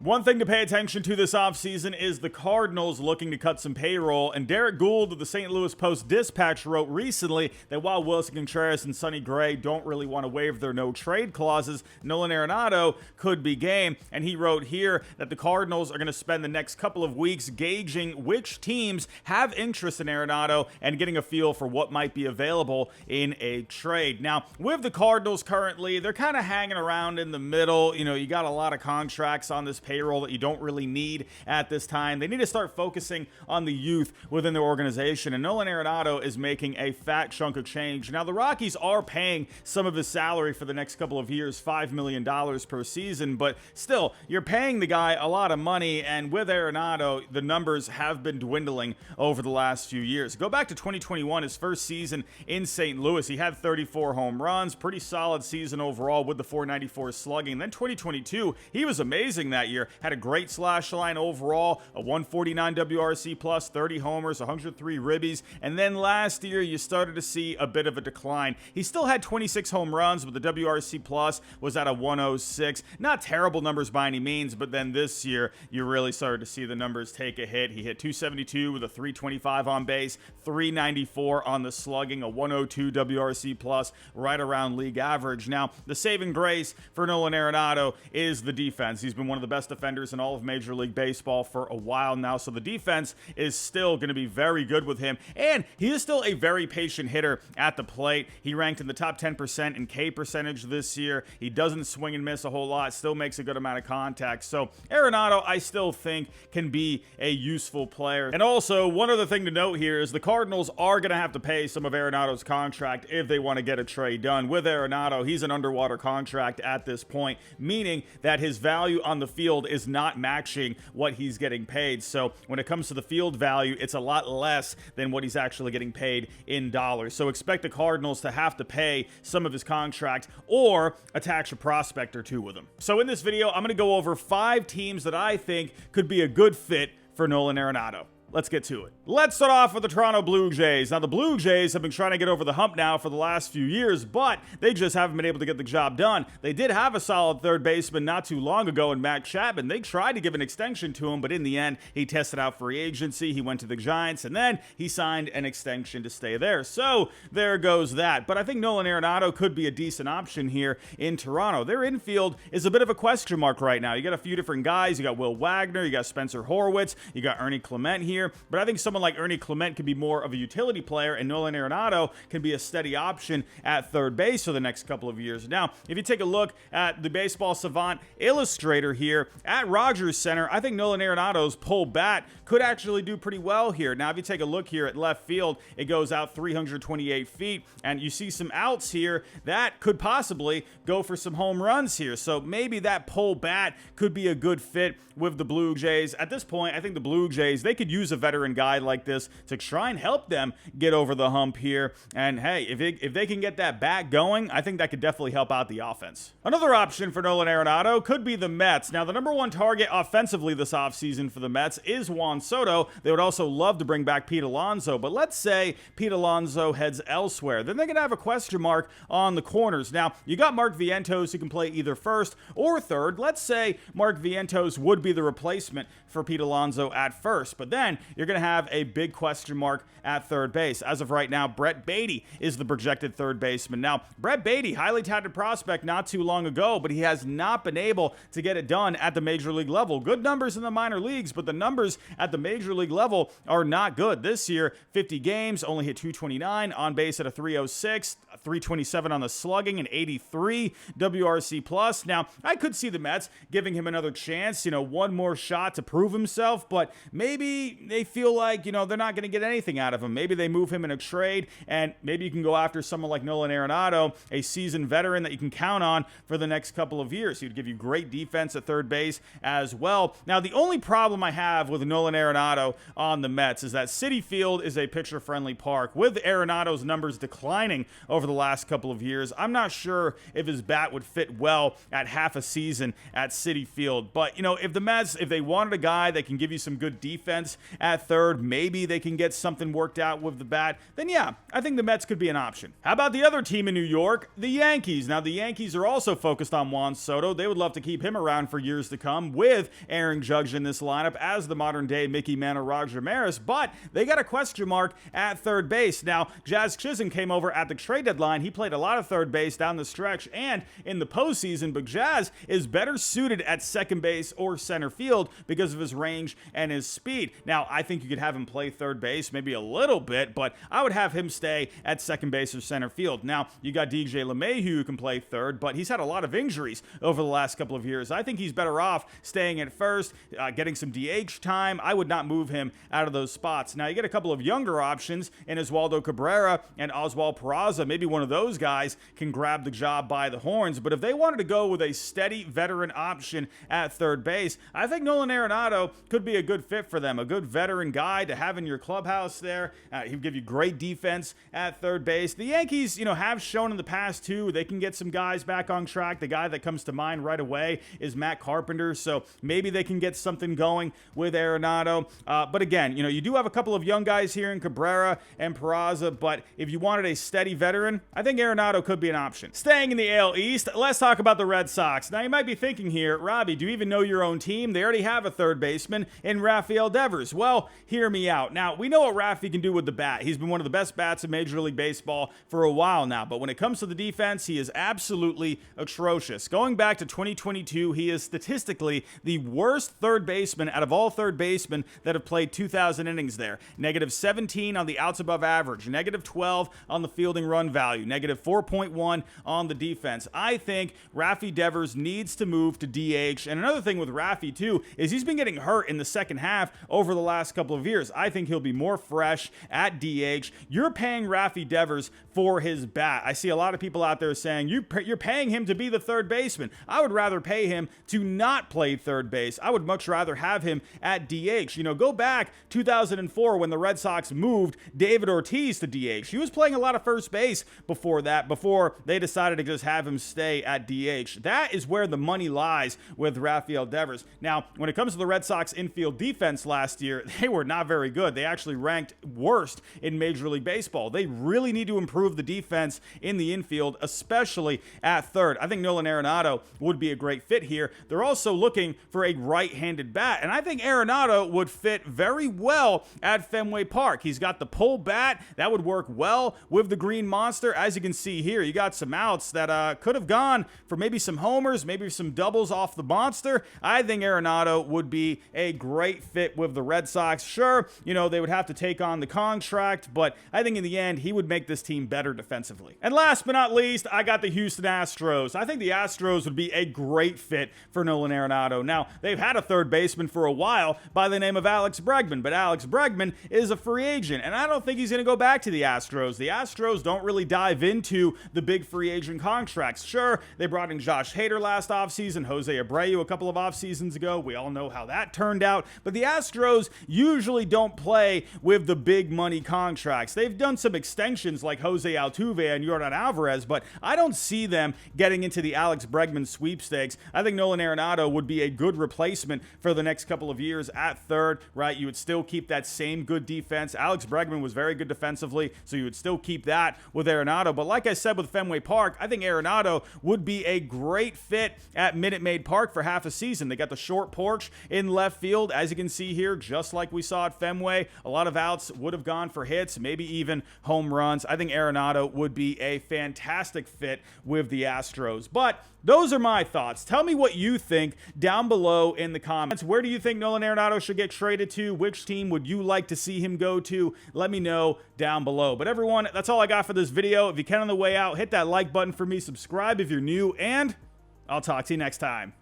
One thing to pay attention to this offseason is the Cardinals looking to cut some payroll, and Derek Gould of the St. Louis Post-Dispatch wrote recently that while Wilson Contreras and Sonny Gray don't really want to waive their no-trade clauses, Nolan Arenado could be game, and he wrote here that the Cardinals are going to spend the next couple of weeks gauging which teams have interest in Arenado and getting a feel for what might be available in a trade. Now, with the Cardinals currently, they're kind of hanging around in the middle. You know, you got a lot of contracts on this payroll that you don't really need at this time. They need to start focusing on the youth within their organization, and Nolan Arenado is making a fat chunk of change. Now, the Rockies are paying some of his salary for the next couple of years, $5 million per season, but still, you're paying the guy a lot of money, and with Arenado, the numbers have been dwindling over the last few years. Go back to 2021, his first season in St. Louis. He had 34 home runs, pretty solid season overall with the .494 slugging. Then 2022, he was amazing that year. Had a great slash line overall, a 149 WRC plus, 30 homers, 103 ribbies, and then last year you started to see a bit of a decline. He still had 26 home runs, but the WRC plus was at a 106. Not terrible numbers by any means, but then this year you really started to see the numbers take a hit. He hit 272 with a 325 on base, 394 on the slugging, a 102 WRC plus, right around league average. Now, the saving grace for Nolan Arenado is the defense. He's been one of the best defenders in all of Major League Baseball for a while now, so the defense is still going to be very good with him, and he is still a very patient hitter at the plate. He ranked in the top 10% in K percentage this year. He doesn't swing and miss a whole lot, still makes a good amount of contact. So Arenado, I still think, can be a useful player. And also, one other thing to note here is the Cardinals are going to have to pay some of Arenado's contract if they want to get a trade done. With Arenado, he's an underwater contract at this point, meaning that his value on the field is not matching what he's getting paid. So when it comes to the field value, it's a lot less than what he's actually getting paid in dollars. So expect the Cardinals to have to pay some of his contract or attach a prospect or two with him. So in this video, I'm going to go over 5 teams that I think could be a good fit for Nolan Arenado. Let's get to it. Let's start off with the Toronto Blue Jays. Now, the Blue Jays have been trying to get over the hump now for the last few years, but they just haven't been able to get the job done. They did have a solid third baseman not too long ago in Matt Chapman. They tried to give an extension to him, but in the end, he tested out free agency. He went to the Giants, and then he signed an extension to stay there. So there goes that. But I think Nolan Arenado could be a decent option here in Toronto. Their infield is a bit of a question mark right now. You got a few different guys. You got Will Wagner. You got Spencer Horwitz. You got Ernie Clement here. But I think someone like Ernie Clement could be more of a utility player, and Nolan Arenado can be a steady option at third base for the next couple of years. Now, if you take a look at the Baseball Savant Illustrator here at Rogers Center, I think Nolan Arenado's pull bat could actually do pretty well here. Now, if you take a look here at left field, it goes out 328 feet, and you see some outs here that could possibly go for some home runs here. So maybe that pull bat could be a good fit with the Blue Jays. At this point, I think the Blue Jays, they could use a veteran guy like this to try and help them get over the hump here. And hey, if they can get that bat going, I think that could definitely help out the offense. Another option for Nolan Arenado could be the Mets. Now, the number one target offensively this offseason for the Mets is Juan Soto. They would also love to bring back Pete Alonso, but let's say Pete Alonso heads elsewhere. Then they're going to have a question mark on the corners. Now, you got Mark Vientos who can play either first or third. Let's say Mark Vientos would be the replacement for Pete Alonso at first, but then you're going to have a big question mark at third base. As of right now, Brett Baty is the projected third baseman. Now, Brett Baty, highly touted prospect not too long ago, but he has not been able to get it done at the major league level. Good numbers in the minor leagues, but the numbers at the major league level are not good. This year, 50 games, only hit 229, on base at a 306, 327 on the slugging, and 83 WRC plus. Now, I could see the Mets giving him another chance, one more shot to prove himself, but maybe they feel like, they're not going to get anything out of him. Maybe they move him in a trade, and maybe you can go after someone like Nolan Arenado, a seasoned veteran that you can count on for the next couple of years. He would give you great defense at third base as well. Now, the only problem I have with Nolan Arenado on the Mets is that Citi Field is a pitcher-friendly park. With Arenado's numbers declining over the last couple of years, I'm not sure if his bat would fit well at half a season at Citi Field. But, if the Mets, if they wanted a guy that can give you some good defense at third, maybe they can get something worked out with the bat, then yeah, I think the Mets could be an option. How about the other team in New York, the Yankees? Now, the Yankees are also focused on Juan Soto. They would love to keep him around for years to come with Aaron Judge in this lineup as the modern-day Mickey Mantle, Roger Maris, but they got a question mark at third base. Now, Jazz Chisholm came over at the trade deadline. He played a lot of third base down the stretch and in the postseason, but Jazz is better suited at second base or center field because of his range and his speed. Now, I think you could have him play third base maybe a little bit, but I would have him stay at second base or center field. Now, you got DJ LeMahieu who can play third, but he's had a lot of injuries over the last couple of years. I think he's better off staying at first, getting some DH time. I would not move him out of those spots. Now, you get a couple of younger options in Oswaldo Cabrera and Oswald Peraza. Maybe one of those guys can grab the job by the horns, but if they wanted to go with a steady veteran option at third base, I think Nolan Arenado could be a good fit for them, a good veteran guy to have in your clubhouse there. He'll give you great defense at third base. The Yankees, have shown in the past too, they can get some guys back on track. The guy that comes to mind right away is Matt Carpenter, so maybe they can get something going with Arenado. But again, you do have a couple of young guys here in Cabrera and Peraza, but if you wanted a steady veteran, I think Arenado could be an option. Staying in the AL East, let's talk about the Red Sox. Now, you might be thinking here, Robbie, do you even know your own team? They already have a third baseman in Rafael Devers. Well, hear me out. Now, we know what Rafi can do with the bat. He's been one of the best bats in Major League Baseball for a while now, but when it comes to the defense, he is absolutely atrocious. Going back to 2022, he is statistically the worst third baseman out of all third basemen that have played 2,000 innings there. -17 on the outs above average, -12 on the fielding run value, -4.1 on the defense. I think Rafi Devers needs to move to DH. And another thing with Rafi too is he's been getting hurt in the second half over the last couple of years. I think he'll be more fresh at DH. You're paying Rafi Devers for his bat. I see a lot of people out there saying you're paying him to be the third baseman. I would rather pay him to not play third base. I would much rather have him at DH. Go back 2004 when the Red Sox moved David Ortiz to DH. He was playing a lot of first base before that, before they decided to just have him stay at DH. That is where the money lies with Rafael Devers. Now, when it comes to the Red Sox infield defense last year, they were not very good. They actually ranked worst in Major League Baseball. They really need to improve the defense in the infield, especially at third. I think Nolan Arenado would be a great fit here. They're also looking for a right-handed bat, and I think Arenado would fit very well at Fenway Park. He's got the pull bat. That would work well with the Green Monster. As you can see here, you got some outs that could have gone for maybe some homers, maybe some doubles off the Monster. I think Arenado would be a great fit with the Red Sox. Sure, they would have to take on the contract, but I think in the end, he would make this team better defensively. And last but not least, I got the Houston Astros. I think the Astros would be a great fit for Nolan Arenado. Now, they've had a third baseman for a while by the name of Alex Bregman, but Alex Bregman is a free agent, and I don't think he's going to go back to the Astros. The Astros don't really dive into the big free agent contracts. Sure, they brought in Josh Hader last offseason, Jose Abreu a couple of offseasons ago. We all know how that turned out, but the Astros usually don't play with the big money contracts. They've done some extensions like Jose Altuve and Yordan Alvarez, but I don't see them getting into the Alex Bregman sweepstakes. I think Nolan Arenado would be a good replacement for the next couple of years at third, right? You would still keep that same good defense. Alex Bregman was very good defensively, so you would still keep that with Arenado. But like I said with Fenway Park, I think Arenado would be a great fit at Minute Maid Park for half a season. They got the short porch in left field, as you can see here, just like we saw at Fenway. A lot of outs would have gone for hits, maybe even home runs. I think Arenado would be a fantastic fit with the Astros. But those are my thoughts. Tell me what you think down below in the comments. Where do you think Nolan Arenado should get traded to? Which team would you like to see him go to? Let me know down below. But everyone, that's all I got for this video. If you can on the way out, hit that like button for me, subscribe if you're new, and I'll talk to you next time.